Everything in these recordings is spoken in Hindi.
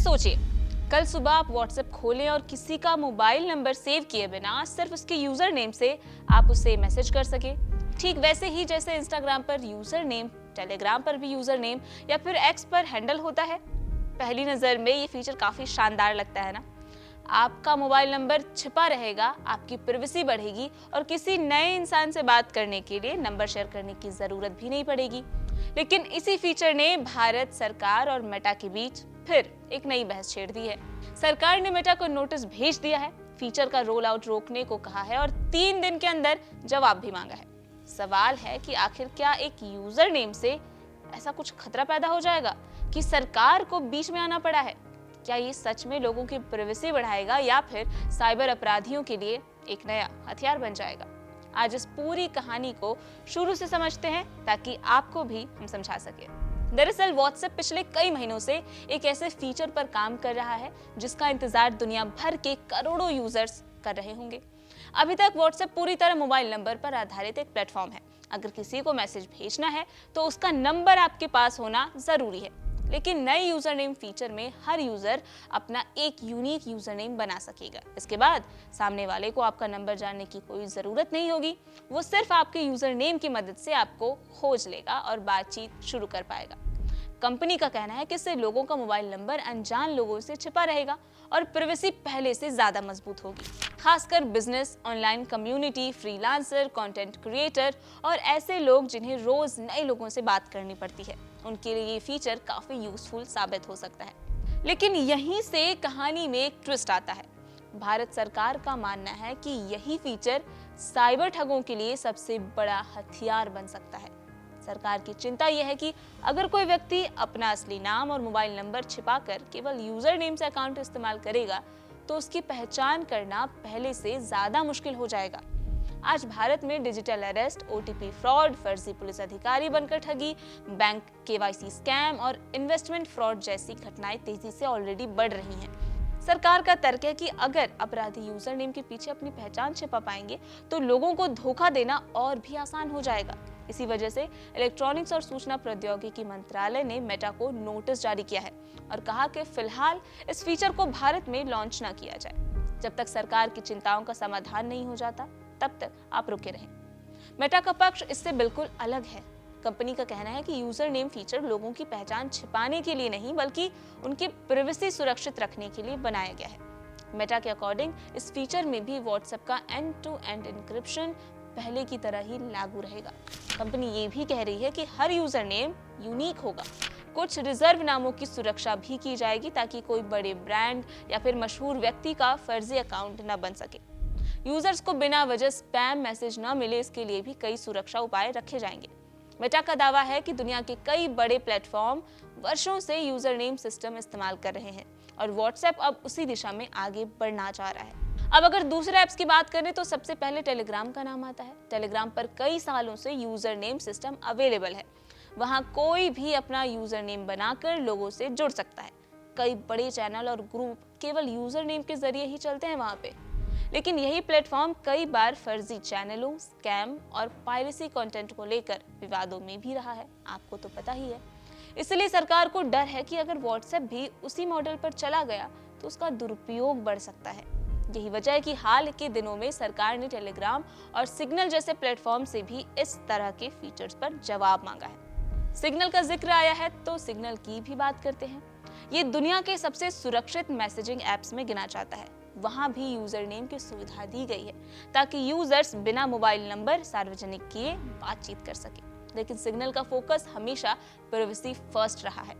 सोचिए, कल सुबह आप व्हाट्सएप खोलें और किसी का मोबाइल नंबर सेव किए बिना सिर्फ उसके यूजर नेम से आप उसे मैसेज कर सके। ठीक वैसे ही जैसे इंस्टाग्राम पर यूजर नेम, टेलीग्राम पर भी यूजर नेम या फिर एक्स पर हैंडल होता है। पहली नजर में ये फीचर काफी शानदार लगता है ना। आपका मोबाइल नंबर छिपा रहेगा, आपकी प्राइवेसी बढ़ेगी और किसी नए इंसान से बात करने के लिए नंबर शेयर करने की जरूरत भी नहीं पड़ेगी। लेकिन इसी फीचर ने भारत सरकार और मेटा के बीच फिर एक नई बहस छेड़ दी है। सरकार ने मेटा को नोटिस भेज दिया है, फीचर का रोल आउट रोकने को कहा है और 3 दिन के अंदर जवाब भी मांगा है। सवाल है कि आखिर क्या एक यूजर नेम से ऐसा कुछ खतरा पैदा हो जाएगा कि सरकार को बीच में आना पड़ा है? क्या ये सच में लोगों की प्राइवेसी बढ़ाएगा या फिर साइबर अपराधियों के लिए एक नया हथियार बन जाएगा? आज इस पूरी कहानी को शुरू से समझते हैं ताकि आपको भी हम समझा सके। दरअसल व्हाट्सएप पिछले कई महीनों से एक ऐसे फीचर पर काम कर रहा है जिसका इंतजार दुनिया भर के करोड़ों यूजर्स कर रहे होंगे। अभी तक व्हाट्सएप पूरी तरह मोबाइल नंबर पर आधारित एक प्लेटफॉर्म है। अगर किसी को मैसेज भेजना है तो उसका नंबर आपके पास होना जरूरी है। लेकिन नए यूजर नेम फीचर में हर यूजर अपना एक यूनिक यूजर नेम बना सकेगा। इसके बाद सामने वाले को आपका नंबर जानने की कोई जरूरत नहीं होगी। वो सिर्फ आपके यूजर नेम की मदद से आपको खोज लेगा और बातचीत शुरू कर पाएगा। कंपनी का कहना है कि इससे लोगों का मोबाइल नंबर अनजान लोगों से छिपा रहेगा और प्राइवेसी पहले से ज्यादा मजबूत होगी। खासकर business, online community, freelancer, content creator और ऐसे लोग जिन्हें रोज नए लोगों से बात करनी पड़ती है, उनके लिए ये फीचर काफी यूजफुल साबित हो सकता है। लेकिन यहीं से कहानी में एक ट्विस्ट आता है। भारत सरकार का मानना है कि यही फीचर साइबर ठगों के लिए सबसे बड़ा हथियार बन सकता है। सरकार की चिंता यह है कि अगर कोई व्यक्ति अपना असली नाम और मोबाइल नंबर छिपाकर केवल यूजर नेम से अकाउंट इस्तेमाल करेगा तो उसकी पहचान करना पहले से ज्यादा मुश्किल हो जाएगा। आज भारत में डिजिटल अरेस्ट, ओटीपी फ्रॉड, फर्जी पुलिस अधिकारी बनकर ठगी, बैंक केवाईसी स्कैम और इन्वेस्टमेंट फ्रॉड जैसी घटनाएं तेजी से ऑलरेडी बढ़ रही हैं। सरकार का तर्क है कि अगर अपराधी यूजर नेम के पीछे अपनी पहचान छिपा पाएंगे तो लोगों को धोखा देना और भी आसान हो जाएगा। इसी वजह से इलेक्ट्रॉनिक्स और सूचना प्रौद्योगिकी मंत्रालय ने मेटा को नोटिस जारी किया है और कहा कि फिलहाल इस फीचर को भारत में लॉन्च न किया जाए। जब तक सरकार की चिंताओं का समाधान नहीं हो जाता तब तक आप रुके रहें। मेटा का पक्ष इससे बिल्कुल अलग है। कंपनी का कहना है कि यूजर नेम फीचर लोगों की पहचान छिपाने के लिए नहीं बल्कि उनकी प्राइवेसी सुरक्षित रखने के लिए बनाया गया है। मेटा के अकॉर्डिंग इस फीचर में भी व्हाट्सएप का एंड टू एंड एन्क्रिप्शन पहले की तरह ही लागू रहेगा। कंपनी ये भी कह रही है कि हर यूजर नेम यूनिक होगा। कुछ रिजर्व नामों की सुरक्षा भी की जाएगी ताकि कोई बड़े ब्रांड या फिर मशहूर व्यक्ति का फर्जी अकाउंट न बन सके। यूजर्स को बिना वजह स्पैम मैसेज न मिले, इसके लिए भी कई सुरक्षा उपाय रखे जाएंगे। मेटा का दावा है कि दुनिया के कई बड़े प्लेटफॉर्म वर्षों से यूजर नेम सिस्टम इस्तेमाल कर रहे हैं और व्हाट्सएप अब उसी दिशा में आगे बढ़ना चाह रहा है। अब अगर दूसरे ऐप्स की बात करें तो सबसे पहले टेलीग्राम का नाम आता है। टेलीग्राम पर कई सालों से यूजर नेम सिस्टम अवेलेबल है। वहां कोई भी अपना यूजर नेम बनाकर लोगों से जुड़ सकता है। कई बड़े चैनल और ग्रुप केवल यूजर नेम के जरिए ही चलते हैं वहां पे। लेकिन यही प्लेटफॉर्म कई बार फर्जी चैनलों, स्कैम और पायरेसी कंटेंट को लेकर विवादों में भी रहा है, आपको तो पता ही है। इसलिए सरकार को डर है कि अगर व्हाट्सएप भी उसी मॉडल पर चला गया तो उसका दुरुपयोग बढ़ सकता है। यही वजह है कि हाल के दिनों में सरकार ने टेलीग्राम और सिग्नल जैसे प्लेटफॉर्म से भी इस तरह के फीचर्स पर जवाब मांगा है। सिग्नल का जिक्र आया है तो सिग्नल की भी बात करते हैं। ये दुनिया के सबसे सुरक्षित मैसेजिंग ऐप्स में गिना जाता है। वहां भी यूजर नेम की सुविधा दी गई है ताकि यूजर्स बिना मोबाइल नंबर सार्वजनिक किए बातचीत कर सके। लेकिन सिग्नल का फोकस हमेशा प्राइवेसी फर्स्ट रहा है।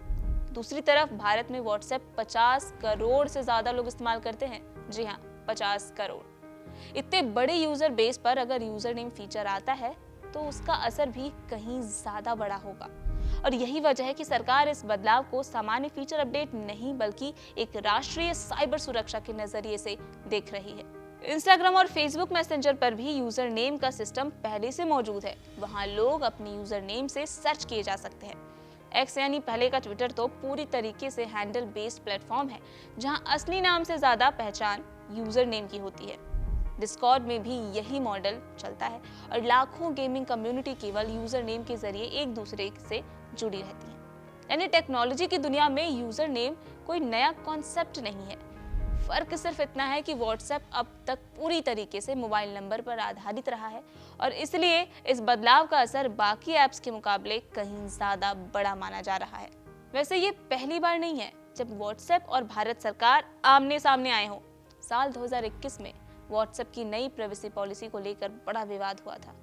दूसरी तरफ भारत में व्हाट्सएप 50 करोड़ से ज्यादा लोग इस्तेमाल करते हैं। जी हाँ, 50 करोड़। इतने बड़े यूजर बेस पर अगर यूजर नेम फीचर आता है तो उसका असर भी कहीं ज्यादा बड़ा होगा। और यही वजह है कि सरकार इस बदलाव को सामान्य फीचर अपडेट नहीं बल्कि एक राष्ट्रीय साइबर सुरक्षा के नजरिए से देख रही है। इंस्टाग्राम और फेसबुक मैसेंजर पर भी यूजर नेम का सिस्टम पहले से मौजूद है। वहां लोग अपने यूजर नेम से सर्च किए जा सकते हैं। एक्स यानी पहले का ट्विटर तो पूरी तरीके से हैंडल बेस्ड प्लेटफॉर्म है जहां असली नाम से ज्यादा पहचान यूजर नेम की होती है। डिस्कॉर्ड में भी यही मॉडल चलता है और लाखों गेमिंग कम्युनिटी केवल यूजर नेम के जरिए एक दूसरे से जुड़ी रहती है। यानी टेक्नोलॉजी की दुनिया में यूजर नेम कोई नया कॉन्सेप्ट नहीं है। फर्क सिर्फ इतना है कि व्हाट्सएप अब तक पूरी तरीके से मोबाइल नंबर पर आधारित रहा है और इसलिए इस बदलाव का असर बाकी ऐप्स के मुकाबले कहीं ज्यादा बड़ा माना जा रहा है। वैसे ये पहली बार नहीं है जब व्हाट्सएप और भारत सरकार आमने सामने आए हों। साल 2021 में व्हाट्सएप की नई प्राइवेसी पॉलिसी को लेकर बड़ा विवाद हुआ था।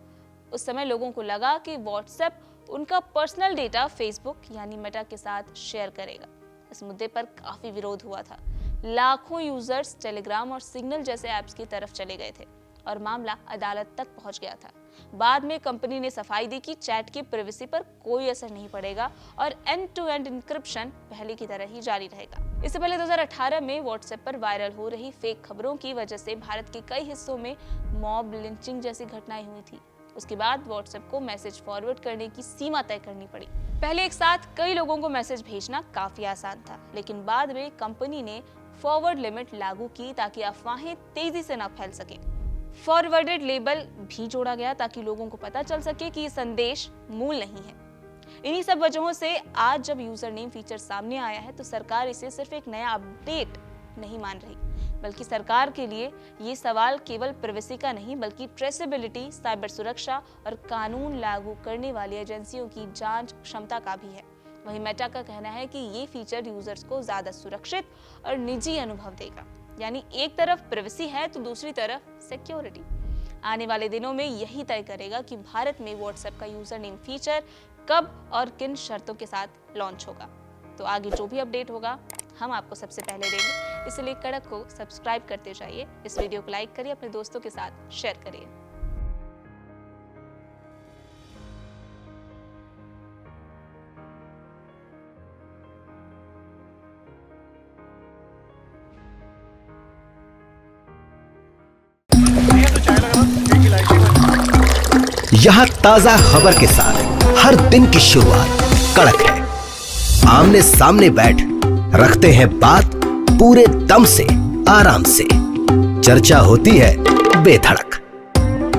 उस समय लोगों को लगा कि व्हाट्सएप उनका पर्सनल डेटा फेसबुक यानी मेटा के साथ शेयर करेगा। इस मुद्दे पर काफी विरोध हुआ था। लाखों यूजर्स टेलीग्राम और सिग्नल जैसे ऐप्स की तरफ चले गए थे और मामला अदालत तक पहुंच गया था। बाद में कंपनी ने सफाई दी कि चैट की प्राइवेसी पर कोई असर नहीं पड़ेगा और एंड टू एंड एन्क्रिप्शन पहले की तरह ही जारी रहेगा। इससे पहले 2018 में व्हाट्सएप पर वायरल हो रही फेक खबरों की वजह से भारत के कई हिस्सों में मॉब लिंचिंग जैसी घटनाएं हुई थी। उसके बाद व्हाट्सएप को मैसेज फॉरवर्ड करने की सीमा तय करनी पड़ी। पहले एक साथ कई लोगों को मैसेज भेजना काफी आसान था, लेकिन बाद में कंपनी ने फॉरवर्ड लिमिट लागू की ताकि अफवाहें तेजी से न फैल सके। फॉरवर्डेड लेबल भी जोड़ा गया ताकि लोगों को पता चल सके कि ये संदेश मूल नहीं है। इन्हीं सब वजहों से आज जब यूजर नेम फीचर सामने आया है तो सरकार इसे सिर्फ एक नया अपडेट नहीं मान रही, बल्कि सरकार के लिए ये सवाल केवल प्राइवेसी का नहीं बल्कि ट्रेसेबिलिटी, साइबर सुरक्षा और कानून लागू करने वाली एजेंसियों की जांच क्षमता का भी है। वहीं मेटा का कहना है कि ये फीचर यूजर्स को ज्यादा सुरक्षित और निजी अनुभव देगा। यानी एक तरफ प्राइवेसी है तो दूसरी तरफ सिक्योरिटी। आने वाले दिनों में यही तय करेगा कि भारत में व्हाट्सएप का यूजर नेम फीचर कब और किन शर्तों के साथ लॉन्च होगा। तो आगे जो भी अपडेट होगा हम आपको सबसे पहले देंगे, इसलिए कड़क को सब्सक्राइब करते जाइए। इस वीडियो को लाइक करिए, अपने दोस्तों के साथ शेयर करिए। यहाँ ताजा खबर के साथ हर दिन की शुरुआत कड़क है। आमने सामने बैठ रखते हैं बात पूरे दम से, आराम से। चर्चा होती है बेधड़क।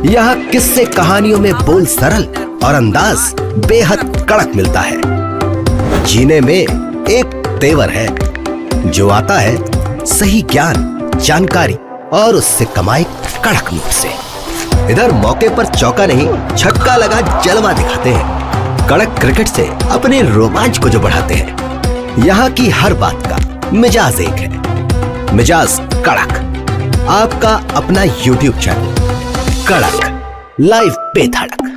यहाँ किस्से कहानियों में बोल सरल और अंदाज बेहद कड़क मिलता है। जीने में एक तेवर है जो आता है सही ज्ञान, जानकारी और उससे कमाई कड़क नोट से। इधर मौके पर चौका नहीं छक्का लगा जलवा दिखाते हैं। कड़क क्रिकेट से अपने रोमांच को जो बढ़ाते हैं। यहाँ की हर बात का मिजाज एक है, मिजाज कड़क। आपका अपना YouTube चैनल कड़क, लाइव बेधड़क।